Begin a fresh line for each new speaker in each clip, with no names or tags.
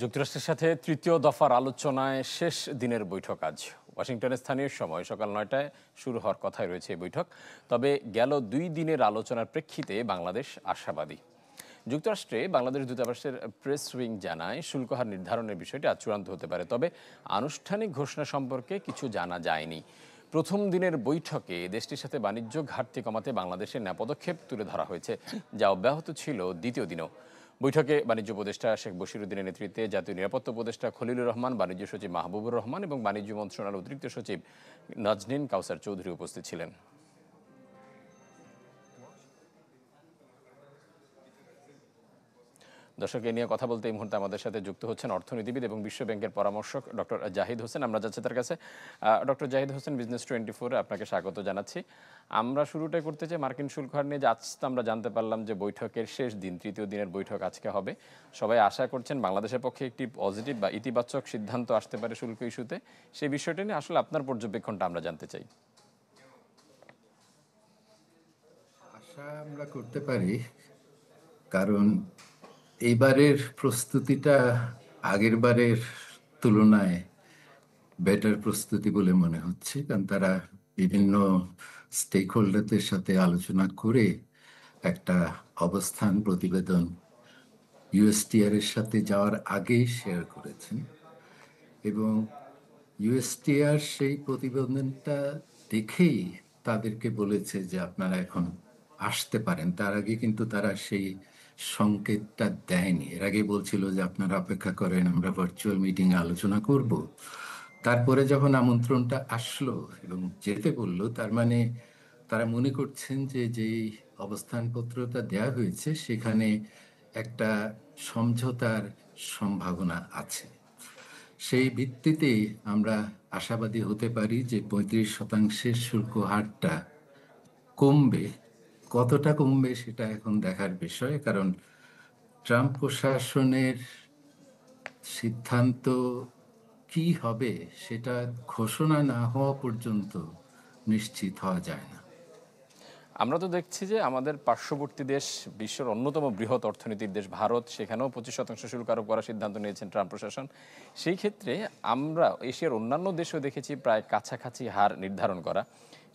যুক্তরাষ্ট্রের সাথে তৃতীয় দফার আলোচনায় শেষ দিনের বৈঠক আজ ওয়াশিংটনে স্থানীয় সময় সকাল ৯টায় শুরু হওয়ার কথাই রয়েছে এই বৈঠক। তবে গেল ২ দিনের আলোচনার প্রেক্ষিতে বাংলাদেশ আশাবাদী। যুক্তরাষ্ট্রে বাংলাদেশ দূতাবাসের প্রেস উইং জানায় শুল্ক হার নির্ধারণের বিষয়টি আজ চূড়ান্ত হতে পারে, তবে আনুষ্ঠানিক ঘোষণা সম্পর্কে কিছু জানা যায়নি। প্রথম দিনের বৈঠকে দেশটির সাথে বাণিজ্য ঘাটতি কমাতে বাংলাদেশের নেওয়া পদক্ষেপ তুলে ধরা হয়েছে, যা অব্যাহত ছিল দ্বিতীয় দিনও। বৈঠকে বাণিজ্য উপদেষ্টা শেখ বশিরউদ্দিনের নেতৃত্বে জাতীয় নিরাপত্তা উপদেষ্টা খলিলুর রহমান, বাণিজ্য সচিব মাহবুবুর রহমান এবং বাণিজ্য মন্ত্রণালয়ের অতিরিক্ত সচিব নাজনীন কাউসার চৌধুরী উপস্থিত ছিলেন। দর্শক, এ নিয়ে কথা বলতে এই মুহূর্তে আমাদের সাথে যুক্ত হচ্ছেন অর্থনীতিবিদ এবং বিশ্ব ব্যাংকের পরামর্শক ডক্টর জাহিদ হোসেন। আমরা যাচ্ছি তার কাছে। ডক্টর জাহিদ হোসেন, বিজনেস 24-এ আপনাকে স্বাগত জানাচ্ছি। আমরা শুরুটাই করতে চাই মার্কিন শুল্ক হার নিয়ে। আজ আমরা জানতে পারলাম যে বৈঠকের শেষ দিন, তৃতীয় দিনের বৈঠক আজকে হবে। সবাই আশা করছেন বাংলাদেশের পক্ষে একটি পজিটিভ বা ইতিবাচক সিদ্ধান্ত আসতে পারে শুল্ক ইস্যুতে। সেই বিষয়টি নিয়ে আসলে আপনার পর্যবেক্ষণটা আমরা জানতে চাই।
আশা আমরা করতে পারি, কারণ এইবারের প্রস্তুতিটা আগের বারের তুলনায় বেটার প্রস্তুতি বলে মনে হচ্ছে, কারণ তারা বিভিন্ন স্টেক হোল্ডারদের সাথে আলোচনা করে একটা অবস্থান প্রতিবেদন ইউএসটিআর এর সাথে যাওয়ার আগেই শেয়ার করেছেন এবং ইউএসটিআর সেই প্রতিবেদনটা দেখেই তাদেরকে বলেছে যে আপনারা এখন আসতে পারেন। তার আগে কিন্তু তারা সেই সংকেতটা দেয়নি। এর আগে বলছিল যে আপনারা অপেক্ষা করেন, আমরা ভার্চুয়াল মিটিংয়ে আলোচনা করব। তারপরে যখন আমন্ত্রণটা আসলো এবং যেতে বললো, তার মানে তারা মনে করছেন যে যেই অবস্থানপত্রটা দেয়া হয়েছে সেখানে একটা সমঝোতার সম্ভাবনা আছে। সেই ভিত্তিতে আমরা আশাবাদী হতে পারি যে ৩৫% শুল্ক হারটা কমবে। কতটা কমবে সেটা এখন দেখার বিষয়, কারণ ট্রাম্প প্রশাসনের সিদ্ধান্ত কি হবে সেটা ঘোষণা না হওয়া পর্যন্ত নিশ্চিত হওয়া যায় না।
আমরা তো দেখছি যে আমাদের পার্শ্ববর্তী দেশ, বিশ্বের অন্যতম বৃহৎ অর্থনীতির দেশ ভারত, সেখানেও ২৫% শুল্ক আরোপ করার সিদ্ধান্ত নিয়েছেন ট্রাম্প প্রশাসন। সেই ক্ষেত্রে আমরা এশিয়ার অন্যান্য দেশেও দেখেছি প্রায় কাছাকাছি হার নির্ধারণ করা।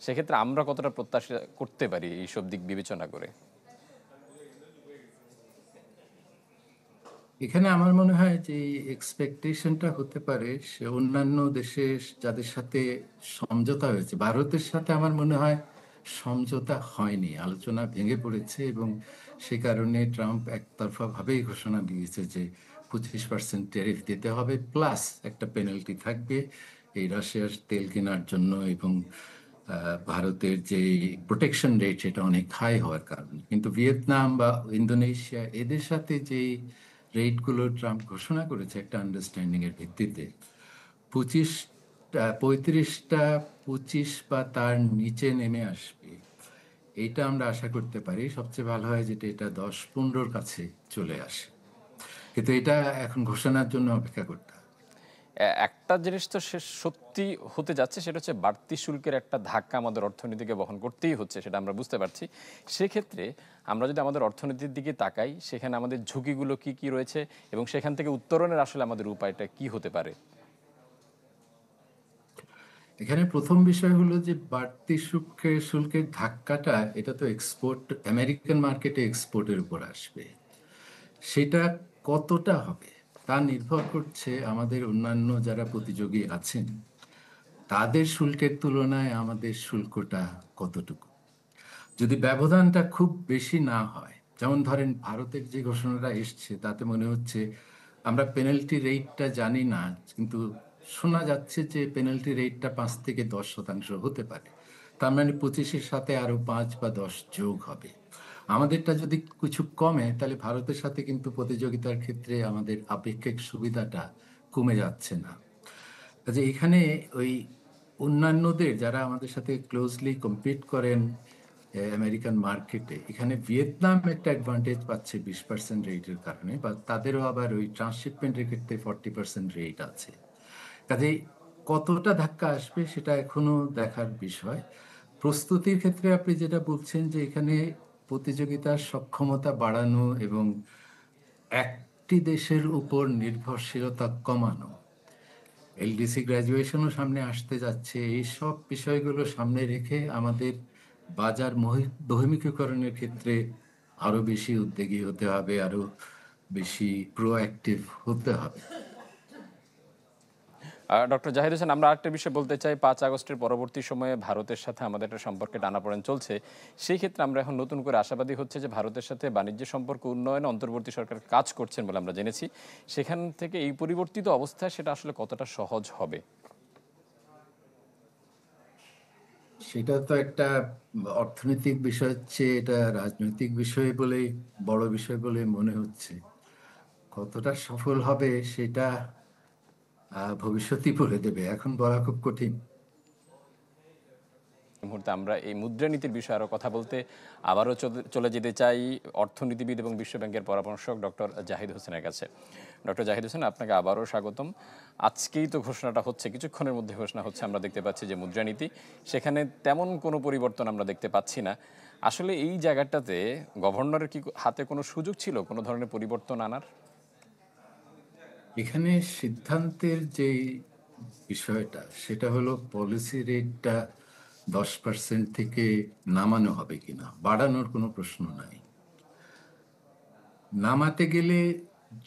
সেক্ষেত্রে আমরা কতটা প্রত্যাশা করতে পারি এইসব দিক বিবেচনা করে?
এখানে আমার মনে হয় যে এক্সপেকটেশনটা হতে পারে সে অন্যান্য দেশের যাদের সাথে সমঝোতা হয়েছে। ভারতের সাথে আমার মনে হয় সমঝোতা হয়নি, আলোচনা ভেঙে পড়েছে এবং সে কারণে ট্রাম্প একতরফা ভাবেই ঘোষণা দিয়েছে যে 25% ট্যারিফ দিতে হবে, প্লাস একটা পেনাল্টি থাকবে এই রাশিয়ার তেল কেনার জন্য এবং ভারতের যে প্রোটেকশন রেট সেটা অনেক হাই হওয়ার কারণে। কিন্তু ভিয়েতনাম বা ইন্দোনেশিয়া এদের সাথে যেই রেটগুলো ট্রাম্প ঘোষণা করেছে একটা আন্ডারস্ট্যান্ডিং এর ভিত্তিতে, 35টা 25 বা তার নিচে নেমে আসবে, এইটা আমরা আশা করতে পারি। সবচেয়ে ভালো হয় যেটা এটা 10-15 কাছে চলে আসে, কিন্তু এটা এখন ঘোষণার জন্য অপেক্ষা করতে হবে।
একটা জিনিস তো সত্যি হতে যাচ্ছে, সেটা হচ্ছে বাড়তি শুল্কের একটা ধাক্কা আমাদের অর্থনীতিকে বহন করতেই হচ্ছে, সেটা আমরা বুঝতে পারছি। সেক্ষেত্রে আমরা যদি আমাদের অর্থনীতির দিকে তাকাই, সেখানে আমাদের ঝুঁকিগুলো কি কি রয়েছে এবং সেখান থেকে উত্তরণের আসলে আমাদের উপায়টা কি হতে পারে?
এখানে প্রথম বিষয় হলো যে বাড়তি শুল্কের ধাক্কাটা, এটা তো এক্সপোর্ট, আমেরিকান মার্কেটে এক্সপোর্টের উপর আসবে। সেটা কতটা হবে তা নির্ভর করছে আমাদের অন্যান্য যারা প্রতিযোগী আছেন তাদের শুল্কের তুলনায় আমাদের শুল্কটা কতটুকু। যদি ব্যবধানটা খুব বেশি না হয়, যেমন ধরেন ভারতের যে ঘোষণাটা এসছে তাতে মনে হচ্ছে আমরা পেনাল্টি রেটটা জানি না, কিন্তু শোনা যাচ্ছে যে পেনাল্টি রেটটা 5 থেকে 10% হতে পারে। তার মানে 25-এর সাথে আরো 5 বা 10 যোগ হবে। আমাদেরটা যদি কিছু কমে তাহলে ভারতের সাথে কিন্তু প্রতিযোগিতার ক্ষেত্রে আমাদের আপেক্ষিক সুবিধাটা কমে যাচ্ছে না। কাজে এখানে ওই অন্যান্যদের যারা আমাদের সাথে ক্লোজলি কম্পিট করেন আমেরিকান মার্কেটে, এখানে ভিয়েতনাম একটা অ্যাডভান্টেজ পাচ্ছে 20% রেটের কারণে, বা তাদেরও আবার ওই ট্রান্সশিপমেন্টের ক্ষেত্রে 40% রেট আছে। কাজেই কতটা ধাক্কা আসবে সেটা এখনো দেখার বিষয়। প্রস্তুতির ক্ষেত্রে আপনি যেটা বলছেন যে এখানে প্রতিযোগিতার সক্ষমতা বাড়ানো এবং এক একটি দেশের উপর নির্ভরশীলতা কমানো, এলডিসি গ্র্যাজুয়েশনও সামনে আসতে যাচ্ছে, এই সব বিষয়গুলো সামনে রেখে আমাদের বাজার বহির্মুখীকরণের ক্ষেত্রে আরো বেশি উদ্যোগী হতে হবে, আরো বেশি প্রোঅ্যাক্টিভ হতে হবে।
ডক্টর জাহিদ হোসেন, আমরা আরেকটা বিষয় বলতে চাই। 5 আগস্টের পরবর্তী সময়ে ভারতের সাথে আমাদের একটা সম্পর্কে টানাপোড়েন চলছে। সেই ক্ষেত্রে আমরা এখন নতুন করে আশাবাদী হচ্ছে যে ভারতের সাথে বাণিজ্য সম্পর্ক উন্নয়নে অন্তর্বর্তী সরকার কাজ করছেন বলে আমরা জেনেছি। সেখান থেকে এই পরিবর্তিত অবস্থায় সেটা আসলে কতটা সহজ হবে?
সেটা তো একটা অর্থনৈতিক বিষয়, হচ্ছে এটা রাজনৈতিক বিষয় বলে, বড় বিষয় বলে মনে হচ্ছে। কতটা সফল হবে সেটা ভবিষ্যতই বলে দেবে, এখন বলা খুব কঠিন।
এই মুহূর্তে আমরা এই মুদ্রানীতির বিষয়ে আরও কথা বলতে আবারও চলে যেতে চাই অর্থনীতিবিদ এবং বিশ্বব্যাংকের পরামর্শক ডক্টর জাহিদ হোসেনের কাছে। ডক্টর জাহিদ হোসেন, আপনাকে আবারও স্বাগতম। আজকেই তো ঘোষণাটা হচ্ছে, কিছুক্ষণের মধ্যে ঘোষণা হচ্ছে। আমরা দেখতে পাচ্ছি যে মুদ্রানীতি, সেখানে তেমন কোনো পরিবর্তন আমরা দেখতে পাচ্ছি না। আসলে এই জায়গাটাতে গভর্নরের কি হাতে কোনো সুযোগ ছিল কোনো ধরনের পরিবর্তন আনার?
এখানে সিদ্ধান্তের যে বিষয়টা, সেটা হলো পলিসি রেটটা 10% থেকে নামানো হবে কিনা, বাড়ানোর কোনো প্রশ্ন নাই। নামাতে গেলে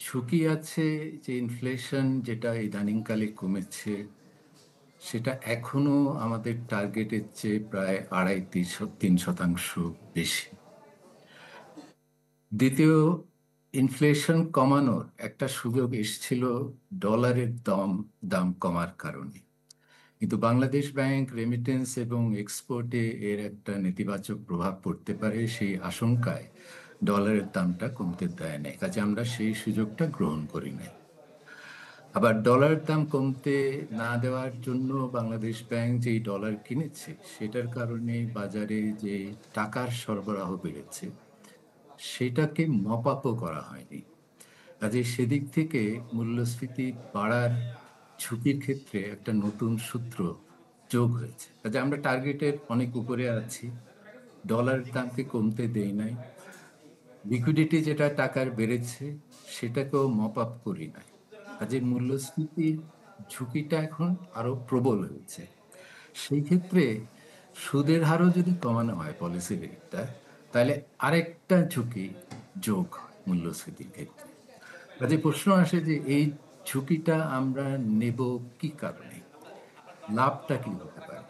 ঝুঁকি আছে যে ইনফ্লেশন যেটা ইদানিংকালে কমেছে, সেটা এখনো আমাদের টার্গেটের চেয়ে প্রায় 2.5-3% বেশি। দ্বিতীয়, ইনফ্লেশন কমানোর একটা সুযোগ এসেছিল ডলারের দাম কমার কারণে, কিন্তু বাংলাদেশ ব্যাংক রেমিটেন্স এবং এক্সপোর্টে এর একটা নেতিবাচক প্রভাব পড়তে পারে সেই আশঙ্কায় ডলারের দামটা কমতে দেয় নাই, কাজে আমরা সেই সুযোগটা গ্রহণ করি নাই। আবার ডলারের দাম কমতে না দেওয়ার জন্য বাংলাদেশ ব্যাংক যেই ডলার কিনেছে, সেটার কারণে বাজারে যে টাকার সরবরাহ বেড়েছে, সেটাকে মপ আপও করা হয়নি। কাজে সেদিক থেকে মূল্যস্ফীতি বাড়ার ঝুঁকির ক্ষেত্রে একটা নতুন সূত্র যোগ হয়েছে। কাজে আমরা টার্গেটের অনেক উপরে আছি, ডলারের দামকে কমতে দেই নাই, লিকুইডিটি যেটা টাকার বেড়েছে সেটাকেও মপ আপ করি নাই। কাজে মূল্যস্ফীতির ঝুঁকিটা এখন আরো প্রবল হয়েছে। সেই ক্ষেত্রে সুদের হারও যদি কমানো হয় পলিসি রেটটা, তাহলে আরেকটা ঝুঁকি যোগ হয় মূল্যস্ফীতির ক্ষেত্রে। কাজে প্রশ্ন আসে যে এই ঝুঁকিটা আমরা নেব কি কারণে, লাভটা কি হতে পারে।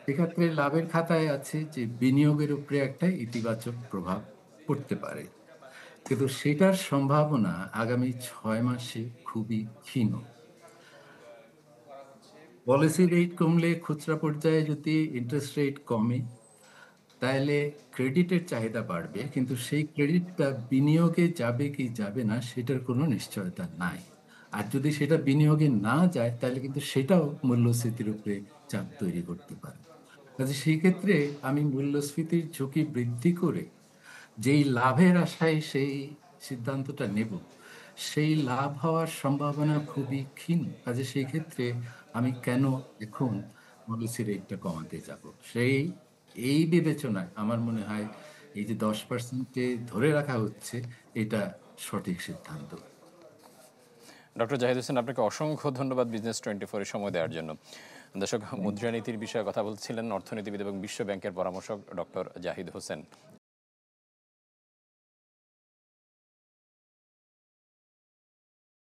সেক্ষেত্রে লাভের খাতায় আছে যে বিনিয়োগের উপরে একটা ইতিবাচক প্রভাব পড়তে পারে, কিন্তু সেটার সম্ভাবনা আগামী 6 মাসে খুবই ক্ষীণ। পলিসি রেট কমলে খুচরা পর্যায়ে যদি ইন্টারেস্ট রেট কমে, তাহলে ক্রেডিটের চাহিদা বাড়বে, কিন্তু সেই ক্রেডিটটা বিনিয়োগে যাবে কি যাবে না সেটার কোনো নিশ্চয়তা নাই। আর যদি সেটা বিনিয়োগে না যায়, তাহলে কিন্তু সেটাও মূল্যস্ফীতির উপরে চাপ তৈরি করতে পারে। কাজে সেই ক্ষেত্রে আমি মূল্যস্ফীতির ঝুঁকি বৃদ্ধি করে যেই লাভের আশায় সেই সিদ্ধান্তটা নেব, সেই লাভ হওয়ার সম্ভাবনা খুবই ক্ষীণ। কাজে সেই ক্ষেত্রে আমি কেন এখন পলিসি রেটটা কমাতে যাব, এই বিবেচনায় আমার মনে হয় এই যে 10%-এ ধরে রাখা হচ্ছে, এটা সঠিক সিদ্ধান্ত।
ডক্টর জাহিদ হোসেন, আপনাকে অসংখ্য ধন্যবাদ বিজনেস 24 এর সময় দেওয়ার জন্য। দর্শক, মুদ্রানীতির বিষয়ে কথা বলছিলেন অর্থনীতিবিদ এবং বিশ্ব ব্যাংকের পরামর্শক ডক্টর জাহিদ হোসেন।